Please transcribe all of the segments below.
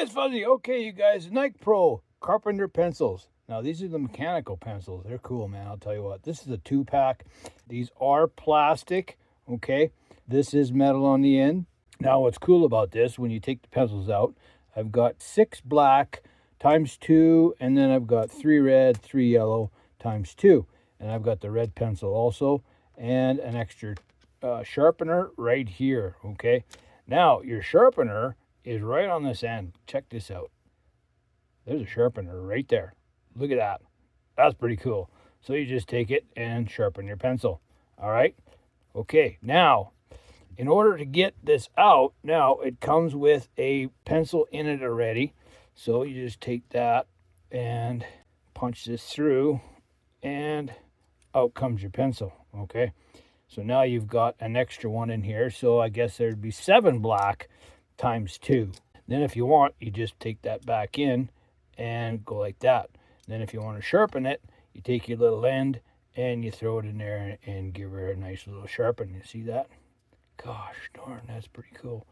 it's Fuzzy. Okay, you guys, Nicpro Carpenter pencils. Now, these are the mechanical pencils. They're cool, man. I'll tell you what. This is a 2-pack. These are plastic, okay? This is metal on the end. Now, what's cool about this, when you take the pencils out, I've got 6 black times 2, and then I've got 3 red, 3 yellow times 2. And I've got the red pencil also, and an extra sharpener right here, okay? Now, your sharpener is right on this end. Check this out. There's a sharpener right there. Look at that. That's pretty cool. So you just take it and sharpen your pencil. All right? Okay, now, in order to get this out, now it comes with a pencil in it already. So you just take that and punch this through, and out comes your pencil, okay? So now you've got an extra one in here. So I guess there'd be 7 black times 2. Then if you want, you just take that back in and go like that. Then if you want to sharpen it, you take your little end and you throw it in there and give her a nice little sharpen. You see that? Gosh darn, that's pretty cool.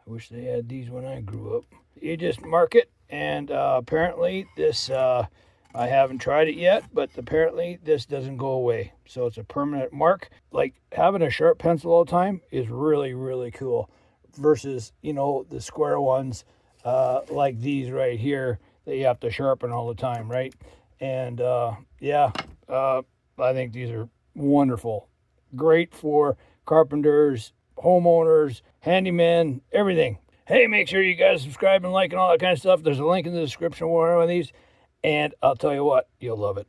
I wish they had these when I grew up. You just mark it, and apparently this, I haven't tried it yet, but apparently this doesn't go away. So it's a permanent mark. Like, having a sharp pencil all the time is really, really cool versus, you know, the square ones like these right here that you have to sharpen all the time, right? And I think these are wonderful. Great for carpenters, homeowners, handymen, everything. Hey, make sure you guys subscribe and like and all that kind of stuff. There's a link in the description for one of these. And I'll tell you what, you'll love it.